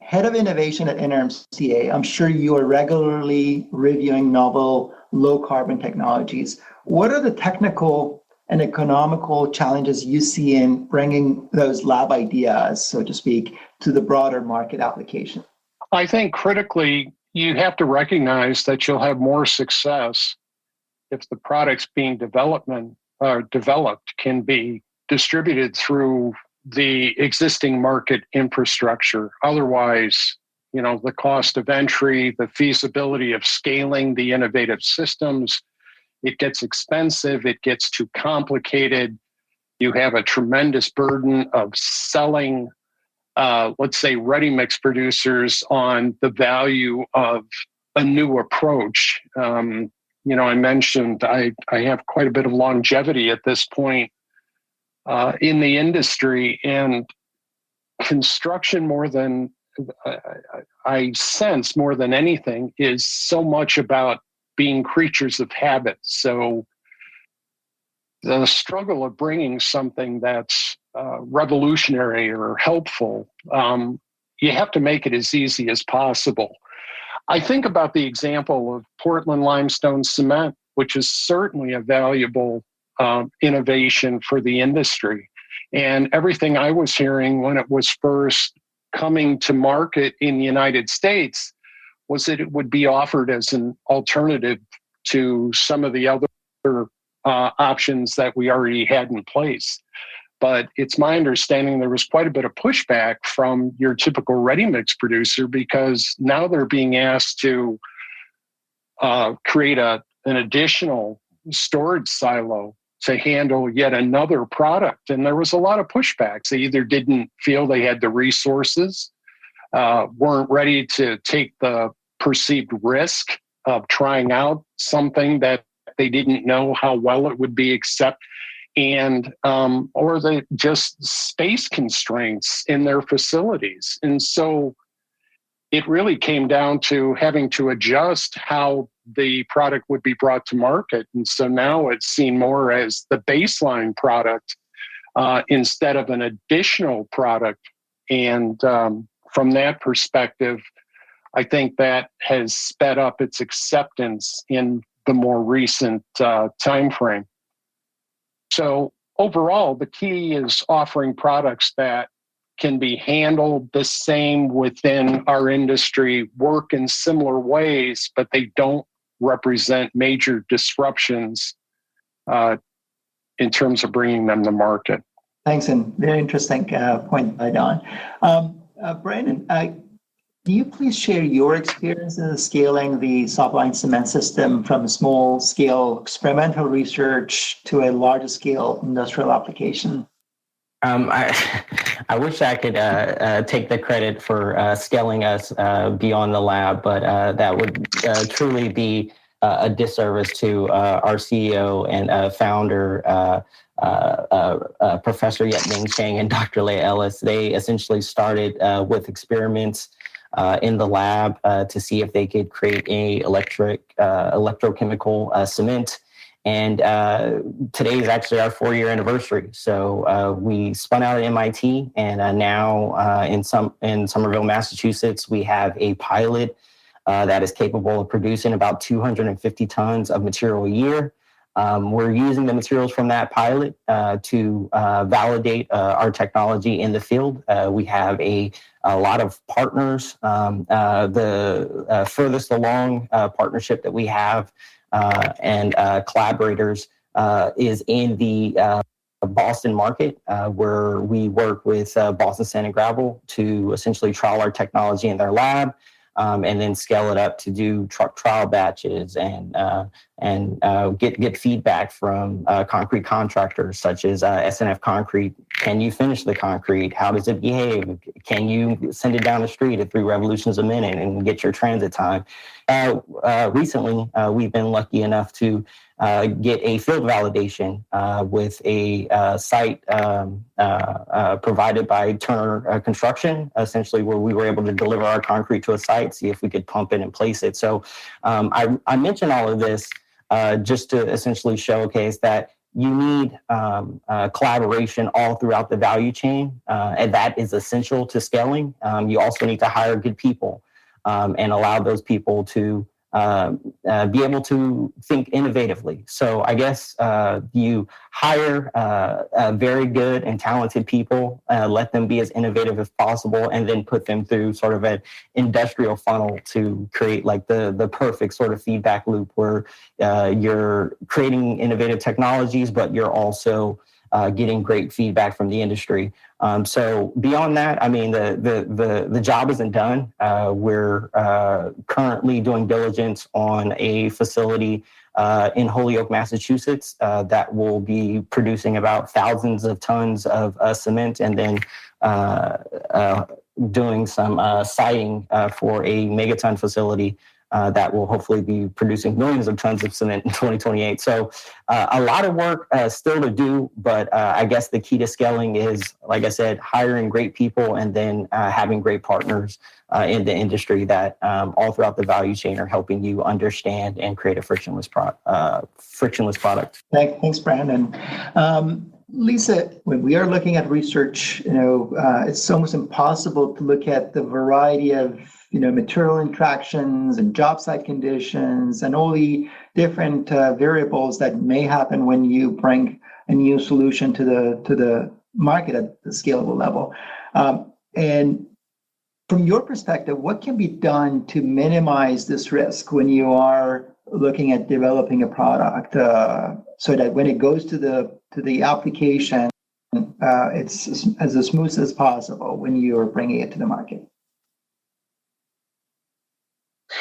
head of innovation at NRMCA, I'm sure you are regularly reviewing novel low-carbon technologies. What are the technical and economical challenges you see in bringing those lab ideas, so to speak, to the broader market application? I think critically, you have to recognize that you'll have more success if the products being developed can be distributed through the existing market infrastructure. Otherwise, the cost of entry, the feasibility of scaling the innovative systems, it gets expensive, it gets too complicated. You have a tremendous burden of selling, let's say, ready mix producers on the value of a new approach. I mentioned I have quite a bit of longevity at this point in the industry, and construction, more than I sense more than anything, is so much about being creatures of habit. So the struggle of bringing something that's revolutionary or helpful, you have to make it as easy as possible. I think about the example of Portland limestone cement, which is certainly a valuable innovation for the industry. And everything I was hearing when it was first coming to market in the United States was that it would be offered as an alternative to some of the other options that we already had in place. But it's my understanding there was quite a bit of pushback from your typical ready mix producer, because now they're being asked to create an additional storage silo to handle yet another product. And there was a lot of pushbacks. They either didn't feel they had the resources, weren't ready to take the perceived risk of trying out something that they didn't know how well it would be accepted, and or the just space constraints in their facilities. And so it really came down to having to adjust how the product would be brought to market. And so now it's seen more as the baseline product instead of an additional product. And from that perspective, I think that has sped up its acceptance in the more recent time frame. So overall, the key is offering products that can be handled the same within our industry, work in similar ways, but they don't represent major disruptions in terms of bringing them to market. Thanks, and very interesting point by Donn. Brandon, can you please share your experience in scaling the Sublime Cement system from small-scale experimental research to a larger-scale industrial application? I wish I could take the credit for scaling us beyond the lab, but that would truly be a disservice to our CEO and founder, Professor Yet-Ming Chang and Dr. Leigh Ellis. They essentially started with experiments in the lab to see if they could create a electrochemical cement. And today is actually our 4-year anniversary. So we spun out at MIT, and now in Somerville, Massachusetts, we have a pilot that is capable of producing about 250 tons of material a year. We're using the materials from that pilot to validate our technology in the field. We have a lot of partners. The furthest along partnership that we have and collaborators is in the Boston market, where we work with Boston Sand and Gravel to essentially trial our technology in their lab. and then scale it up to do trial batches and get feedback from concrete contractors such as SNF Concrete. Can you finish the concrete? How does it behave? Can you send it down the street at 3 revolutions a minute and get your transit time? Recently, we've been lucky enough to get a field validation with a site provided by Turner Construction, essentially where we were able to deliver our concrete to a site, see if we could pump it and place it. So I mention all of this just to essentially showcase that you need collaboration all throughout the value chain, and that is essential to scaling. You also need to hire good people and allow those people to be able to think innovatively. So I guess you hire very good and talented people, let them be as innovative as possible, and then put them through sort of an industrial funnel to create like the perfect sort of feedback loop where you're creating innovative technologies, but you're also getting great feedback from the industry. So beyond that, I mean, the job isn't done. We're currently doing diligence on a facility in Holyoke, Massachusetts, that will be producing about thousands of tons of cement, and then doing some siting for a megaton facility that will hopefully be producing millions of tons of cement in 2028. So a lot of work still to do, but I guess the key to scaling is, like I said, hiring great people and then having great partners in the industry that all throughout the value chain are helping you understand and create a frictionless product. Thanks, Brandon. Lisa, when we are looking at research, it's almost impossible to look at the variety of material interactions and job site conditions and all the different variables that may happen when you bring a new solution to the market at the scalable level. And from your perspective, what can be done to minimize this risk when you are looking at developing a product so that when it goes to the application, it's as smooth as possible when you're bringing it to the market?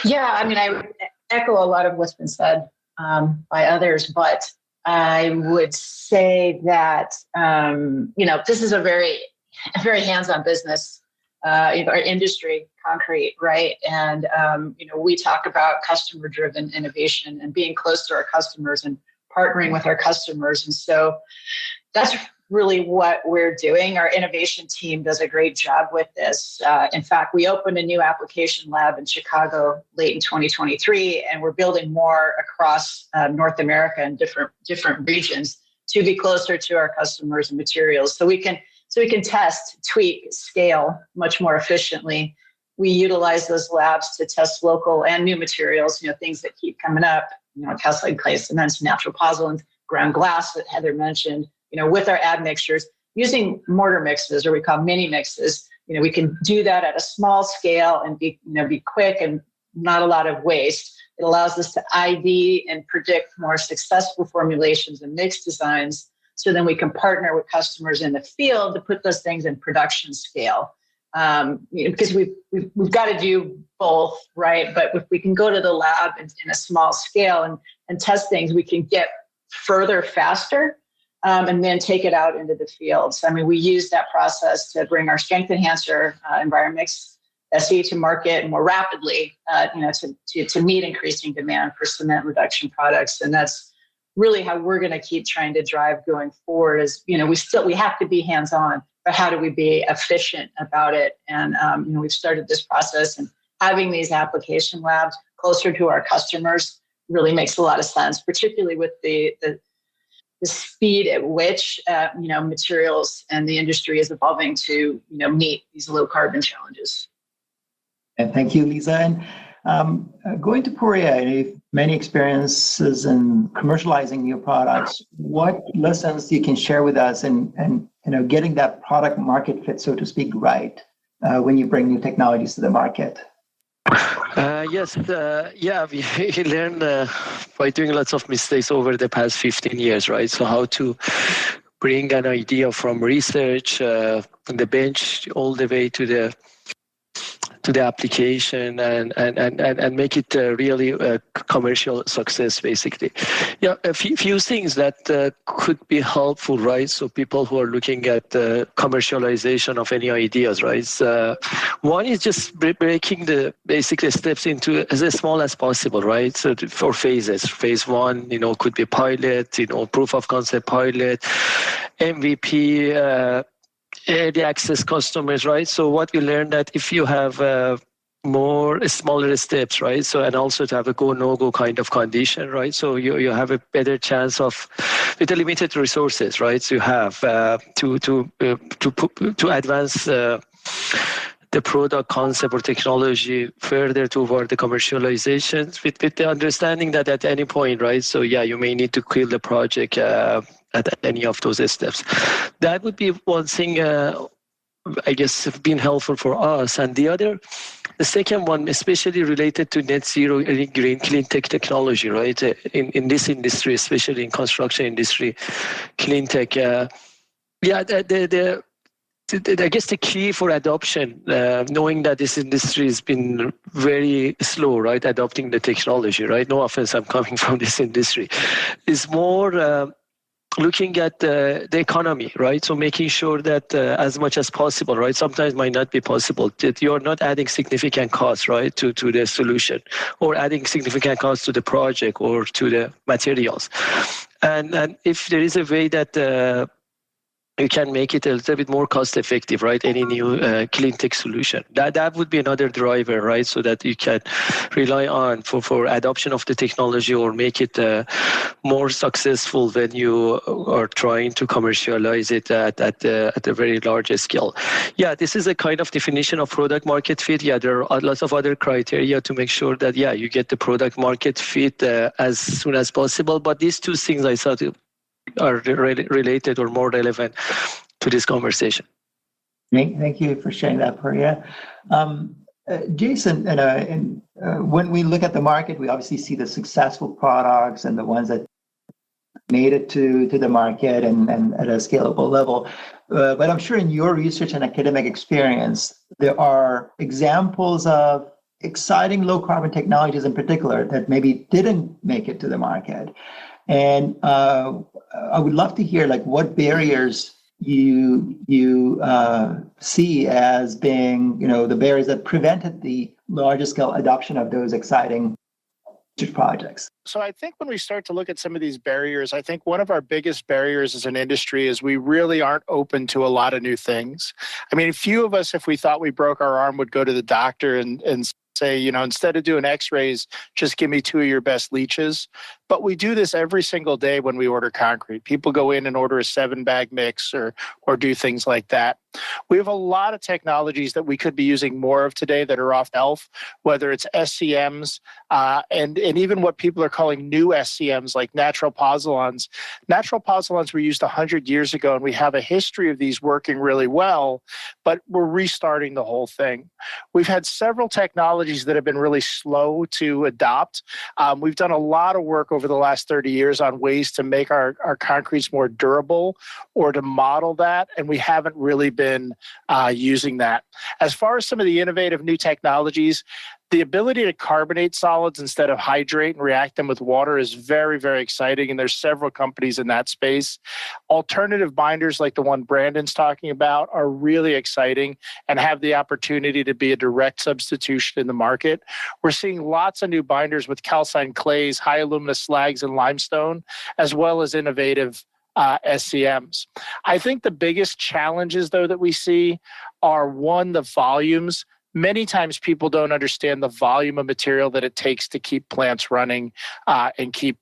Yeah, I mean, I echo a lot of what's been said by others, but I would say that, this is a very hands-on business, our industry, concrete, right? And, we talk about customer-driven innovation and being close to our customers and partnering with our customers. And so that's really what we're doing. Our innovation team does a great job with this. In fact, we opened a new application lab in Chicago late in 2023, and we're building more across North America and different regions to be closer to our customers and materials. So we can test, tweak, scale much more efficiently. We utilize those labs to test local and new materials, things that keep coming up, calcium clay cements, natural pozzolans, ground glass that Heather mentioned. With our admixtures, using mortar mixes, or we call mini mixes, we can do that at a small scale and be quick and not a lot of waste. It allows us to ID and predict more successful formulations and mix designs, so then we can partner with customers in the field to put those things in production scale. Because we've got to do both, right? But if we can go to the lab in a small scale and test things, we can get further faster. And then take it out into the field. So, we use that process to bring our strength enhancer EnviroMix SE to market more rapidly, to meet increasing demand for cement reduction products. And that's really how we're going to keep trying to drive going forward. Is we have to be hands-on, but how do we be efficient about it? And we've started this process, and having these application labs closer to our customers really makes a lot of sense, particularly with the speed at which materials and the industry is evolving to meet these low carbon challenges. And thank you, Lisa. And going to Pouria, many experiences in commercializing new products. What lessons you can share with us and getting that product market fit, so to speak, right when you bring new technologies to the market? Yes, we learned by doing lots of mistakes over the past 15 years, right? So how to bring an idea from research on the bench all the way to to the application and make it really a commercial success, basically. Yeah, a few things that could be helpful, right? So people who are looking at commercialization of any ideas, right? One is just breaking the basically steps into as small as possible, right? So for phases, phase one, could be pilot, proof of concept pilot, MVP, early access customers, right? So what we learned that if you have more smaller steps, right? So and also to have a go no go kind of condition, right? So you have a better chance of with the limited resources, right? So you have to advance the product concept or technology further toward the commercialization with the understanding that at any point, right? So yeah, you may need to kill the project at any of those steps. That would be one thing, I guess, have been helpful for us. And the second one, especially related to net zero green clean tech technology, right? In this industry, especially in construction industry, clean tech. I guess the key for adoption, knowing that this industry has been very slow, right, adopting the technology, right? No offense, I'm coming from this industry, is more looking at the economy, right? So making sure that as much as possible, right? Sometimes might not be possible that you're not adding significant costs, right, to the solution, or adding significant costs to the project or to the materials. And if there is a way that you can make it a little bit more cost effective, right? Any new clean tech solution. That would be another driver, right? So that you can rely on for adoption of the technology or make it more successful when you are trying to commercialize it at a very large scale. Yeah, this is a kind of definition of product market fit. Yeah, there are lots of other criteria to make sure that, yeah, you get the product market fit as soon as possible. But these two things I thought are related or more relevant to this conversation. Thank you for sharing that, Pouria. Jason, when we look at the market, we obviously see the successful products and the ones that made it to the market and at a scalable level. But I'm sure in your research and academic experience, there are examples of exciting low carbon technologies in particular that maybe didn't make it to the market. And I would love to hear what barriers you see as being the barriers that prevented the larger scale adoption of those exciting projects. So I think when we start to look at some of these barriers, I think one of our biggest barriers as an industry is we really aren't open to a lot of new things. I mean, a few of us, if we thought we broke our arm, would go to the doctor and say, instead of doing x-rays, just give me 2 of your best leaches. But we do this every single day when we order concrete. People go in and order a 7-bag mix or do things like that. We have a lot of technologies that we could be using more of today that are off shelf, whether it's SCMs and even what people are calling new SCMs like natural pozzolans. Natural pozzolans were used 100 years ago, and we have a history of these working really well, but we're restarting the whole thing. We've had several technologies that have been really slow to adopt. We've done a lot of work over the last 30 years on ways to make our concretes more durable or to model that, and we haven't really been using that. As far as some of the innovative new technologies, the ability to carbonate solids instead of hydrate and react them with water is very, very exciting, and there's several companies in that space. Alternative binders like the one Brandon's talking about are really exciting and have the opportunity to be a direct substitution in the market. We're seeing lots of new binders with calcined clays, high alumina slags, and limestone, as well as innovative SCMs. I think the biggest challenges, though, that we see are, one, the volumes. Many times people don't understand the volume of material that it takes to keep plants running and keep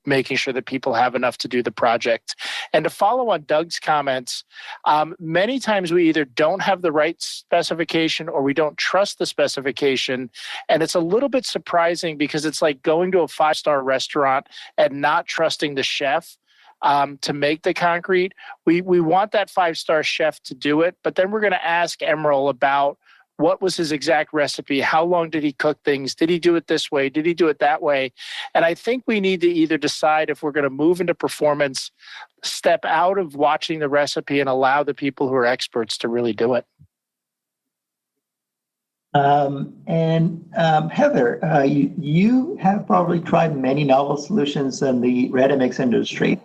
making sure that people have enough to do the project. And to follow on Doug's comments, many times we either don't have the right specification or we don't trust the specification. And it's a little bit surprising because it's like going to a 5-star restaurant and not trusting the chef to make the concrete. We want that 5-star chef to do it, but then we're going to ask Emerald about what was his exact recipe? How long did he cook things? Did he do it this way? Did he do it that way? And I think we need to either decide if we're going to move into performance, step out of watching the recipe, and allow the people who are experts to really do it. Heather, you have probably tried many novel solutions in the ready-mix industry.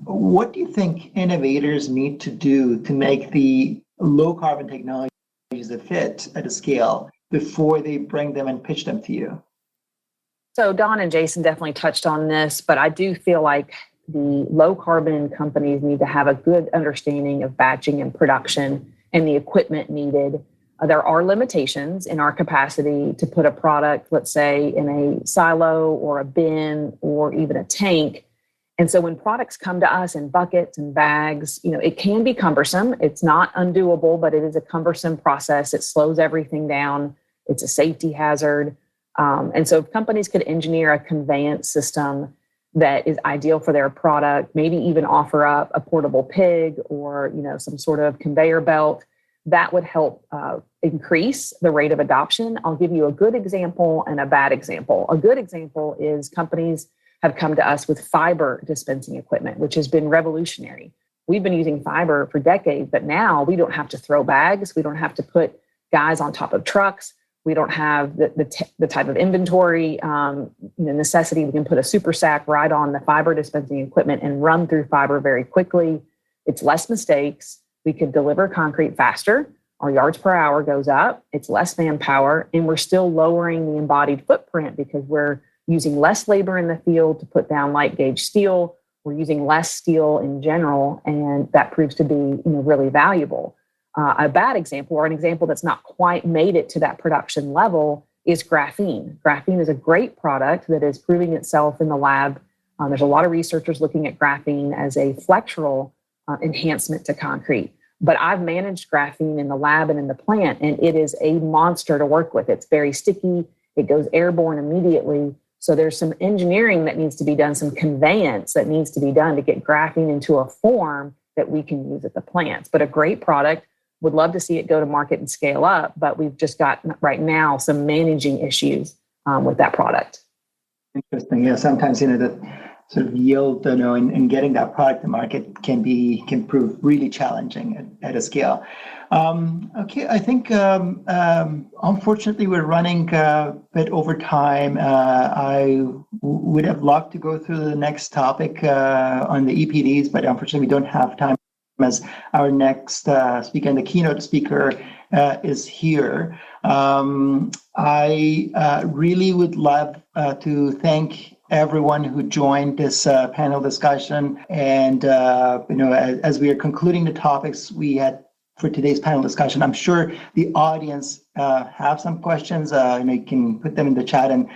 What do you think innovators need to do to make the low-carbon technologies a fit at a scale before they bring them and pitch them to you? So Donn and Jason definitely touched on this, but I do feel like the low-carbon companies need to have a good understanding of batching and production and the equipment needed. There are limitations in our capacity to put a product, let's say, in a silo or a bin or even a tank. And so when products come to us in buckets and bags, it can be cumbersome. It's not undoable, but it is a cumbersome process. It slows everything down. It's a safety hazard. And so if companies could engineer a conveyance system that is ideal for their product, maybe even offer up a portable pig or, some sort of conveyor belt, that would help increase the rate of adoption. I'll give you a good example and a bad example. A good example is companies have come to us with fiber dispensing equipment, which has been revolutionary. We've been using fiber for decades, but now we don't have to throw bags. We don't have to put guys on top of trucks. We don't have the type of inventory necessity. We can put a super sack right on the fiber dispensing equipment and run through fiber very quickly. It's less mistakes. We could deliver concrete faster. Our yards per hour goes up. It's less manpower, and we're still lowering the embodied footprint because we're using less labor in the field to put down light gauge steel. We're using less steel in general, and that proves to be really valuable. A bad example, or an example that's not quite made it to that production level, is graphene. Graphene is a great product that is proving itself in the lab. There's a lot of researchers looking at graphene as a flexural enhancement to concrete. But I've managed graphene in the lab and in the plant, and it is a monster to work with. It's very sticky. It goes airborne immediately. So there's some engineering that needs to be done, some conveyance that needs to be done to get graphene into a form that we can use at the plants. But a great product. Would love to see it go to market and scale up, but we've just got right now some managing issues with that product. Interesting. Yeah, sometimes that sort of yield, and getting that product to market can prove really challenging at a scale. Okay, I think unfortunately we're running a bit over time. I would have loved to go through the next topic on the EPDs, but unfortunately we don't have time, as our next speaker and the keynote speaker is here. I really would love to thank everyone who joined this panel discussion. And, as we are concluding the topics we had for today's panel discussion, I'm sure the audience have some questions, and you can put them in the chat, and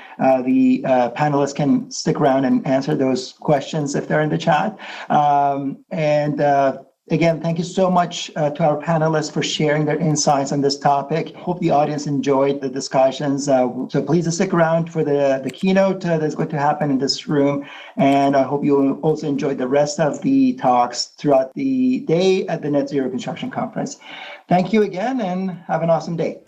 the panelists can stick around and answer those questions if they're in the chat. Again, thank you so much to our panelists for sharing their insights on this topic. Hope the audience enjoyed the discussions. So please stick around for the keynote that's going to happen in this room. And I hope you also enjoyed the rest of the talks throughout the day at the Net Zero Construction Conference. Thank you again, and have an awesome day.